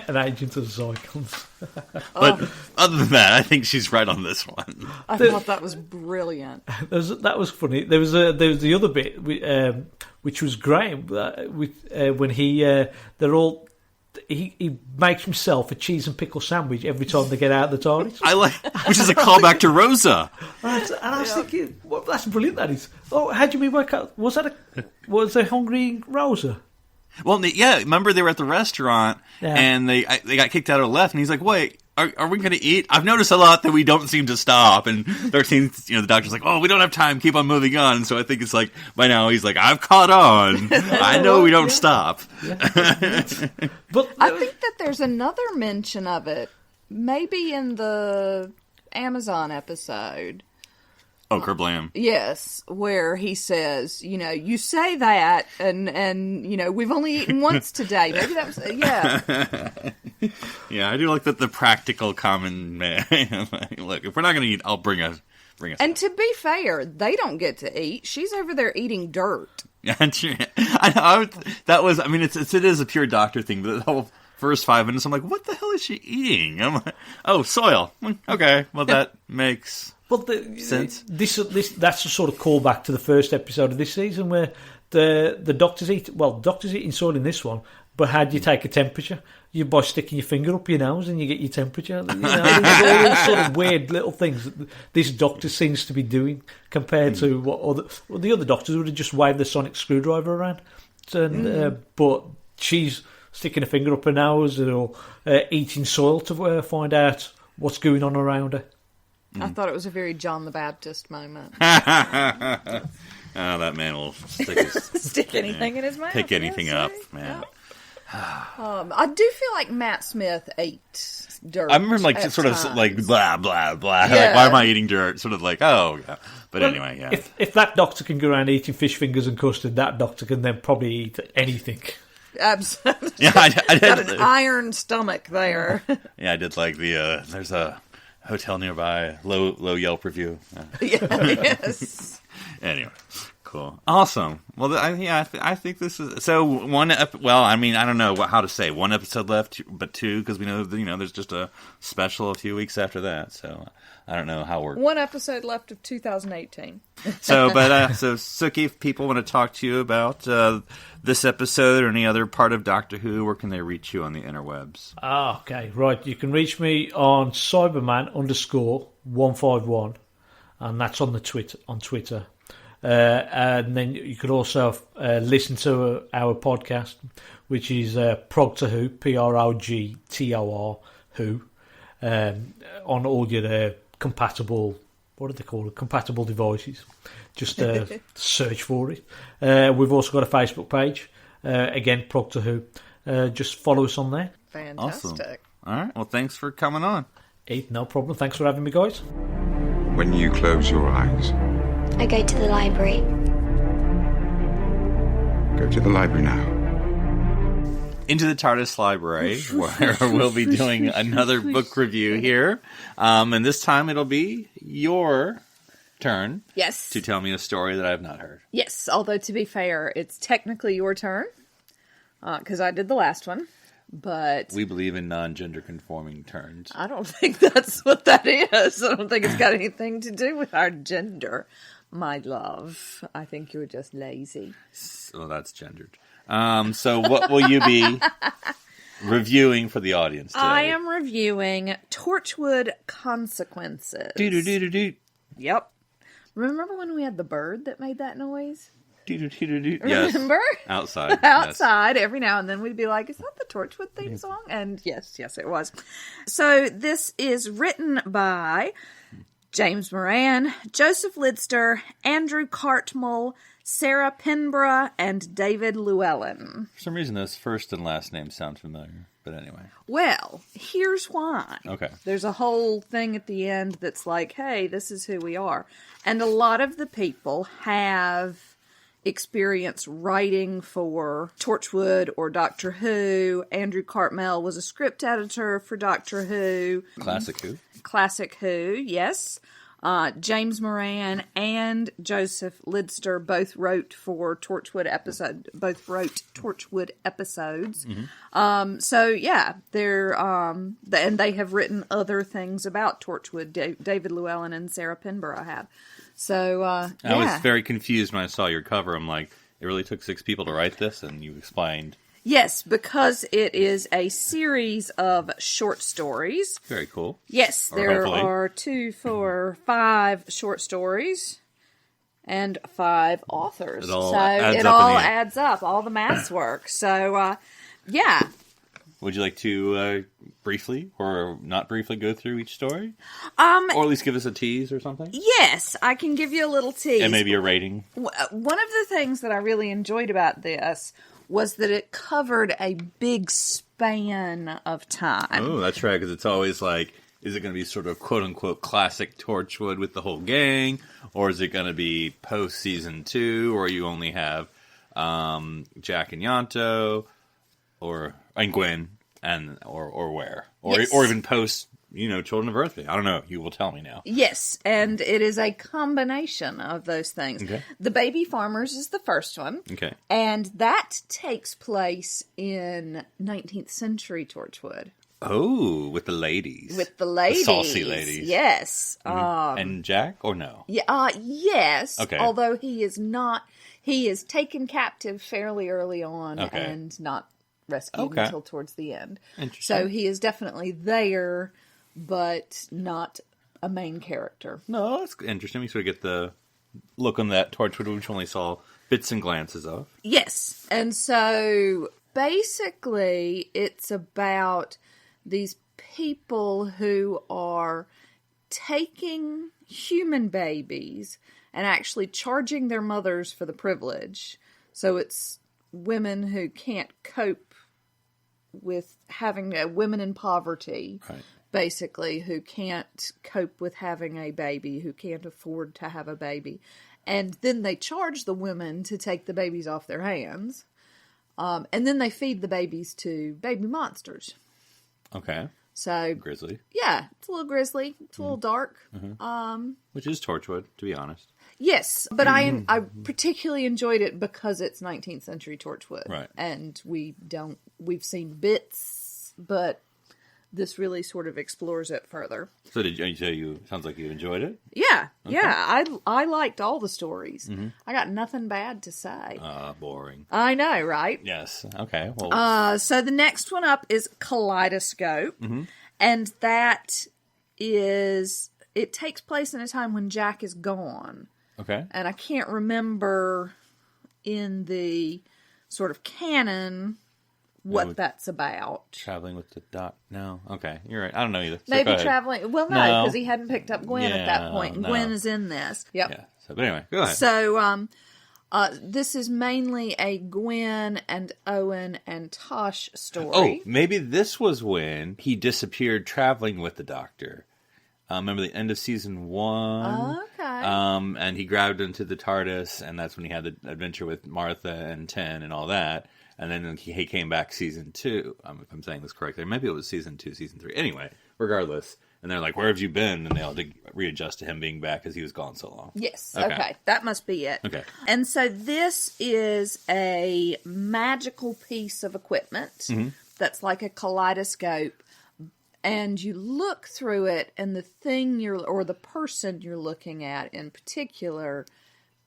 An agent of Zygons. But other than that, I think she's right on this one. I thought that was brilliant. That was funny. There was the other bit which was great when he makes himself a cheese and pickle sandwich every time they get out of the TARDIS. Which is a callback to Rosa. And I was thinking, well, that's brilliant. That is. Oh, how do you mean work out? Was a hungry Rosa? Well, yeah. Remember they were at the restaurant and they got kicked out or left, and he's like, "Wait, are we going to eat?" I've noticed a lot that we don't seem to stop, and 13, the Doctor's like, "Oh, we don't have time. Keep on moving on." So I think it's like by now he's like, "I've caught on. I know we don't stop." Yeah. But I think that there's another mention of it, maybe in the Amazon episode. Oh, Kerblam. Yes, where he says, you say that, and we've only eaten once today. Maybe that was, yeah. Yeah, I do like that the practical common man. Look, if we're not going to eat, I'll bring us. And to be fair, they don't get to eat. She's over there eating dirt. I know. That was, I mean, it is a pure Doctor thing, but the whole first 5 minutes, I'm like, what the hell is she eating? I'm like, oh, soil. Okay, well, that makes... Well, sense. That's a sort of callback to the first episode of this season where the doctors eat. Well, doctors eating soil in this one, but how do you take a temperature? You by sticking your finger up your nose and you get your temperature. There's all these sort of weird little things that this doctor seems to be doing compared to what the other doctors would have just waved the sonic screwdriver around. But she's sticking a finger up her nose or eating soil to find out what's going on around her. I thought it was a very John the Baptist moment. That man will stick anything in his mouth. Pick anything up, man. I do feel like Matt Smith ate dirt. I remember sort of like blah blah blah. Yeah. Like, why am I eating dirt? Sort of like, oh, yeah. But anyway, yeah. If that doctor can go around eating fish fingers and custard, that doctor can then probably eat anything. Absolutely. Yeah, I did. Got an iron stomach there. Yeah, I did like the. There's a hotel nearby. Low Yelp review. Yes. Anyway, Cool. Awesome. Well, I think this is... So, well, I mean, I don't know how to say. One episode left, but two, because we know, there's just a special a few weeks after that. So, I don't know how we're... One episode left of 2018. So Suky, if people want to talk to you about this episode or any other part of Doctor Who, where can they reach you on the interwebs? Okay, right. You can reach me on Cyberman_151, and that's on Twitter. And then you could also listen to our podcast, which is Progtor Who, Progtor Who, on all your compatible, what do they call it? Compatible devices. Just search for it. We've also got a Facebook page. Again, Progtor Who. Just follow us on there. Fantastic. Awesome. All right. Well, thanks for coming on. No problem. Thanks for having me, guys. When you close your eyes, I go to the library. go to the library now. Into the TARDIS library, where we'll be doing another book review here. And this time it'll be your turn. Yes. To tell me a story that I have not heard. Yes, although to be fair, it's technically your turn, because I did the last one. But we believe in non-gender conforming turns. I don't think that's what that is. I don't think it's got anything to do with our gender, my love. I think you're just lazy. Well, that's gendered. So what will you be reviewing for the audience today? I am reviewing Torchwood Consequences. Do-do-do-do-do. Yep. Remember when we had the bird that made that noise? Do-do-do-do-do. Yes. Remember? Outside. Outside, yes. Every now and then we'd be like, is that the Torchwood theme song? And yes, it was. So this is written by James Moran, Joseph Lidster, Andrew Cartmel, Sarah Pinborough, and David Llewellyn. For some reason, those first and last names sound familiar. But anyway. Well, here's why. Okay. There's a whole thing at the end that's like, hey, this is who we are. And a lot of the people have experience writing for Torchwood or Doctor Who. Andrew Cartmel was a script editor for Doctor Who. Classic Who. Classic Who, yes. James Moran and Joseph Lidster both wrote Torchwood episodes. Mm-hmm. So yeah, they're and they have written other things about Torchwood. David Llewellyn and Sarah Pinborough have. So I was very confused when I saw your cover. I'm like, it really took 6 people to write this, and you explained. Yes, because it is a series of short stories. Very cool. Yes, there are 2, 4, 5 short stories and 5 authors. It all adds up. All the maths work. So, yeah. Would you like to briefly or not briefly go through each story? Or at least give us a tease or something? Yes, I can give you a little tease. And maybe a rating. One of the things that I really enjoyed about this was that it covered a big span of time. Oh, that's right, because it's always like, is it going to be sort of quote-unquote classic Torchwood with the whole gang? Or is it going to be post-season 2, or you only have Jack and Yanto, and Gwen, or where? Yes. Or even post, Children of Earth. I don't know. You will tell me now. Yes, and it is a combination of those things. Okay. The Baby Farmers is the first one. Okay. And that takes place in 19th century Torchwood. Oh, with the ladies. With the ladies. The saucy ladies. Yes. Mm-hmm. And Jack, or no? Yeah. Yes. Okay. Although he is not, he is taken captive fairly early on and not rescued until towards the end. Interesting. So he is definitely there, but not a main character. No, that's interesting. We sort of get the look on that Torchwood, which we only saw bits and glances of. Yes. And so basically it's about these people who are taking human babies and actually charging their mothers for the privilege. So it's women who can't cope with having women in poverty, right. Basically, who can't cope with having a baby, who can't afford to have a baby. And then they charge the women to take the babies off their hands. And then they feed the babies to baby monsters. Okay. So grisly. Yeah, it's a little grisly. It's a little dark. Mm-hmm. Which is Torchwood, to be honest. Yes, but I particularly enjoyed it because it's 19th century Torchwood. Right. And we've seen bits, but this really sort of explores it further. So sounds like you enjoyed it? Yeah, yeah. I liked all the stories. I got nothing bad to say. Boring. I know, right? Yes. Okay. Well. So the next one up is Kaleidoscope. And that is... It takes place in a time when Jack is gone. Okay. And I can't remember in the sort of canon what that's about. Traveling with the doc. No. Okay. You're right. I don't know either. So Maybe traveling. Well, no, because he hadn't picked up Gwen at that point. And Gwen is in this. Yep. Yeah. So, but anyway, go ahead. So, this is mainly a Gwen and Owen and Tosh story. Oh, maybe this was when he disappeared traveling with the Doctor. Remember the end of season 1? Okay. And he grabbed into the TARDIS, and that's when he had the adventure with Martha and Ten and all that. And then he came back season 2. If I'm saying this correctly, maybe it was season 2, season 3. Anyway, regardless. And they're like, "Where have you been?" And they all had to readjust to him being back because he was gone so long. Yes. Okay. That must be it. Okay. And so this is a magical piece of equipment that's like a kaleidoscope. And you look through it, and the thing or the person you're looking at in particular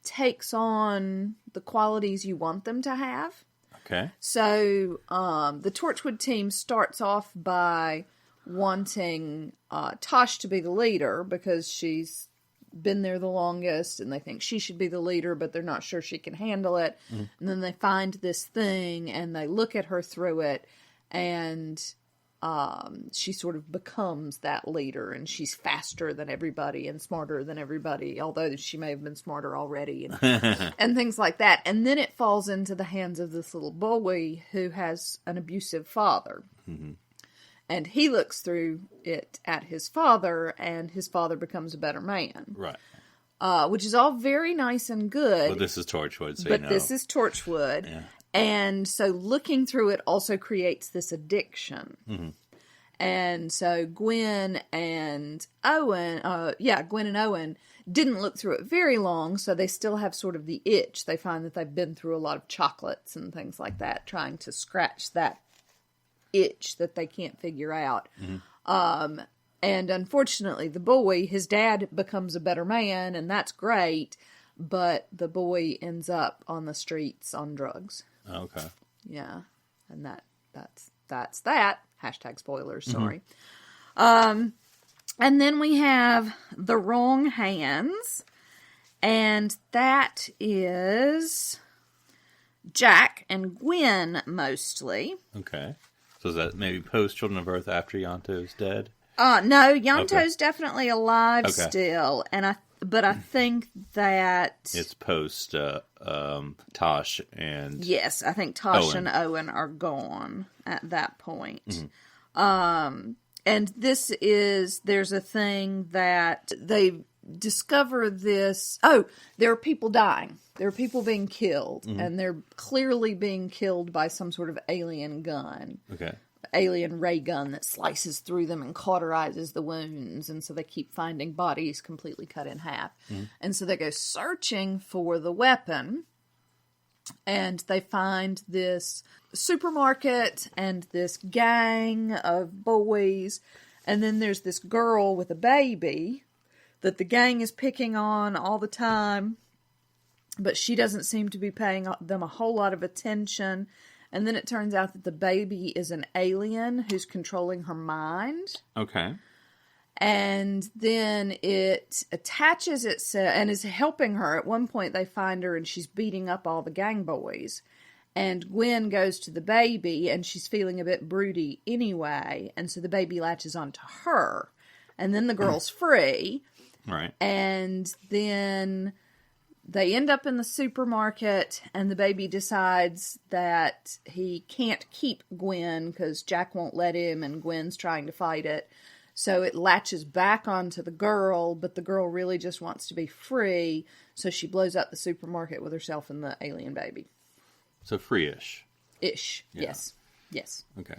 takes on the qualities you want them to have. Okay. So the Torchwood team starts off by wanting Tosh to be the leader because she's been there the longest, and they think she should be the leader, but they're not sure she can handle it. And then they find this thing, and they look at her through it, and... she sort of becomes that leader, and she's faster than everybody and smarter than everybody, although she may have been smarter already, and things like that. And then it falls into the hands of this little boy who has an abusive father. And he looks through it at his father, and his father becomes a better man. Right. Which is all very nice and good. But this is Torchwood, so but this is Torchwood. Yeah. And so looking through it also creates this addiction. And so Gwen and Owen didn't look through it very long, so they still have sort of the itch. They find that they've been through a lot of chocolates and things like that, trying to scratch that itch that they can't figure out. And unfortunately, the boy, his dad becomes a better man, and that's great, but the boy ends up on the streets on drugs. Okay. Yeah, and that's that. Hashtag spoilers, sorry. And then we have The Wrong Hands, and that is Jack and Gwen mostly. Okay. So is that maybe post Children of Earth after Yonto's dead? No, Yonto's definitely alive still, but I think that it's post Tosh and yes, I think Tosh and Owen are gone at that point. And there's a thing that they discover this. Oh, there are people dying. There are people being killed, and they're clearly being killed by some sort of alien gun. Okay. Alien ray gun that slices through them and cauterizes the wounds, and so they keep finding bodies completely cut in half. And so they go searching for the weapon, and they find this supermarket and this gang of boys, and then there's this girl with a baby that the gang is picking on all the time, but she doesn't seem to be paying them a whole lot of attention. And then it turns out that the baby is an alien who's controlling her mind. Okay. And then it attaches itself and is helping her. At one point they find her and she's beating up all the gang boys. And Gwen goes to the baby and she's feeling a bit broody anyway. And so the baby latches onto her. And then the girl's free. Right. And then... they end up in the supermarket, and the baby decides that he can't keep Gwen because Jack won't let him, and Gwen's trying to fight it. So it latches back onto the girl, but the girl really just wants to be free, so she blows up the supermarket with herself and the alien baby. So free-ish. Ish, yeah. Yes. Yes. Okay.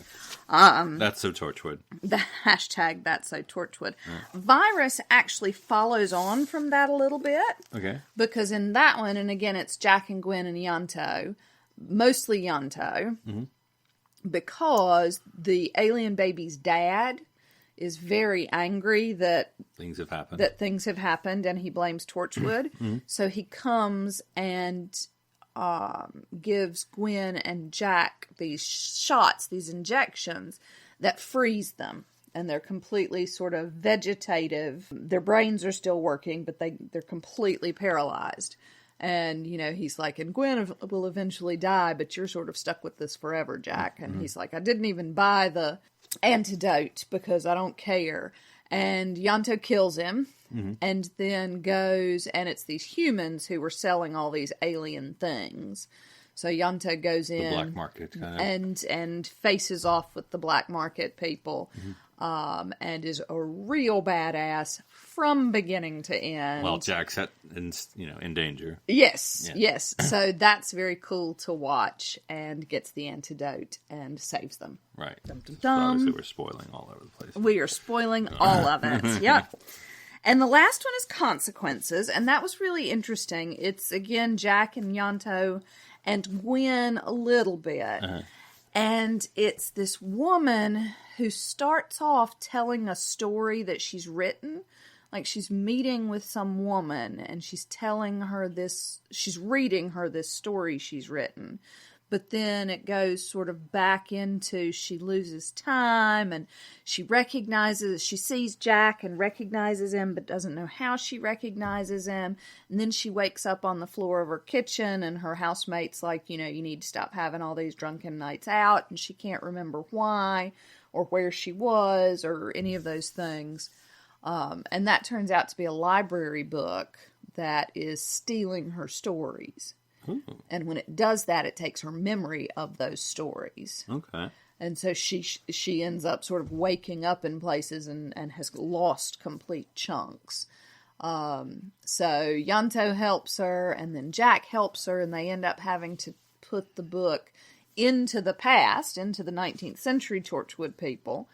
That's so Torchwood. The hashtag That's So Torchwood. Virus actually follows on from that a little bit. Okay. Because in that one, and again, it's Jack and Gwen and Yanto, mostly Yanto, because the alien baby's dad is very angry that things have happened, and he blames Torchwood. So he comes and gives Gwen and Jack these shots, these injections that freeze them, and they're completely sort of vegetative. Their brains are still working, but they're completely paralyzed. And, you know, he's like, and Gwen will eventually die, but you're sort of stuck with this forever, Jack. And he's like, I didn't even buy the antidote because I don't care. And Yanto kills him and then goes, and it's these humans who were selling all these alien things. So Yanto goes in the black market kind of. and faces off with the black market people and is a real badass from beginning to end. Well, Jack's in danger. Yes, yes. So that's very cool to watch, and gets the antidote and saves them. Right. Dum, dum, So dum. obviously we're spoiling all over the place. We are spoiling all of it. Yep. And the last one is Consequences, and that was really interesting. It's, again, Jack and Yanto and Gwen a little bit. And it's this woman who starts off telling a story that she's written. Like, she's meeting with some woman, and she's telling her this, she's reading her this story she's written. But then it goes sort of back into, she loses time, and she sees Jack and recognizes him, but doesn't know how she recognizes him. And then she wakes up on the floor of her kitchen, and her housemate's like, you need to stop having all these drunken nights out. And she can't remember why, or where she was, or any of those things. And that turns out to be a library book that is stealing her stories. Ooh. And when it does that, it takes her memory of those stories. Okay. And so she ends up sort of waking up in places and has lost complete chunks. So Yanto helps her, and then Jack helps her, and they end up having to put the book into the past, into the 19th century Torchwood people.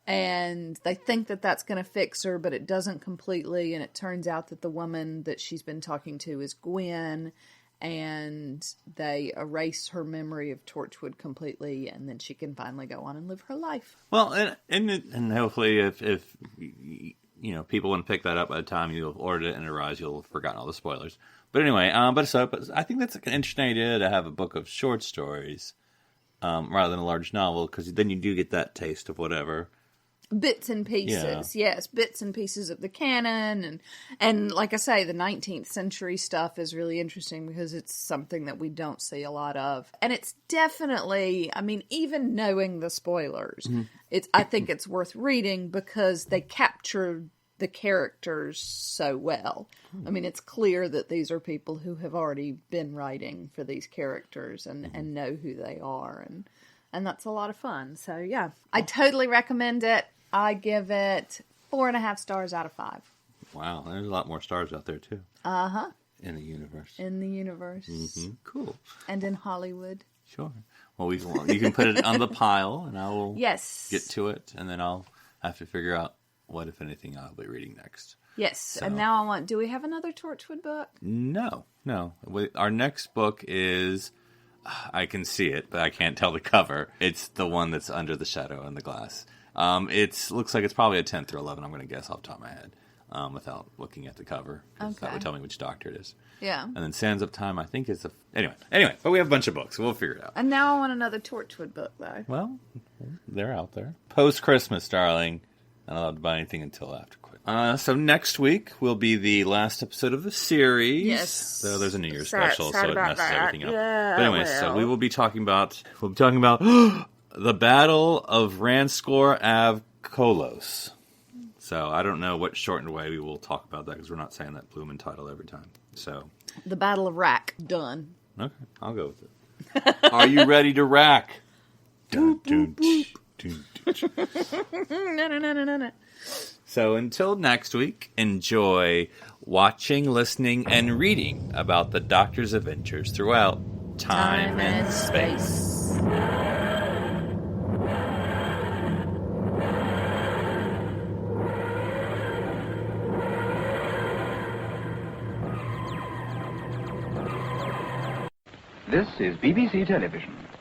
And they think that that's going to fix her, but it doesn't completely. And it turns out that the woman that she's been talking to is Gwen, and they erase her memory of Torchwood completely, and then she can finally go on and live her life. Well, and hopefully if people want to pick that up by the time you've ordered it and it arrives, you'll have forgotten all the spoilers. But anyway, but I think that's an interesting idea to have a book of short stories rather than a large novel, because then you do get that taste of whatever. Bits and pieces, yes. Bits and pieces of the canon. And like I say, the 19th century stuff is really interesting because it's something that we don't see a lot of. And it's definitely, even knowing the spoilers, I think it's worth reading because they capture the characters so well. It's clear that these are people who have already been writing for these characters and know who they are. And that's a lot of fun. So, yeah, I totally recommend it. I give it 4.5 stars out of 5. Wow, there's a lot more stars out there, too. Uh-huh. In the universe. In the universe. Mm-hmm. Cool. And in Hollywood. Sure. Well, you can put it on the pile, and I will get to it, and then I'll have to figure out what, if anything, I'll be reading next. Yes, so. And now do we have another Torchwood book? No. Our next book is... I can see it, but I can't tell the cover. It's the one that's under the shadow in the glass. It looks like it's probably a 10th or 11, I'm going to guess off the top of my head, without looking at the cover. Okay. That would tell me which Doctor it is. Yeah. And then Sands of Time, I think it's Anyway, but we have a bunch of books, so we'll figure it out. And now I want another Torchwood book, though. Well, they're out there. Post-Christmas, darling. Not allowed to buy anything until after Christmas. So next week will be the last episode of the series. Yes. So there's a New Year's special, so it messes everything up. Yeah, but anyway, so we will be talking about the Battle of Ranskor Av Kolos. So I don't know what shortened way we will talk about that, because we're not saying that bloomin' title every time. So the Battle of Rack. Done. Okay, I'll go with it. Are you ready to rack? Dun, dun, dun, dun, dun. No. So until next week, enjoy watching, listening, and reading about the Doctor's adventures throughout time and space. This is BBC Television.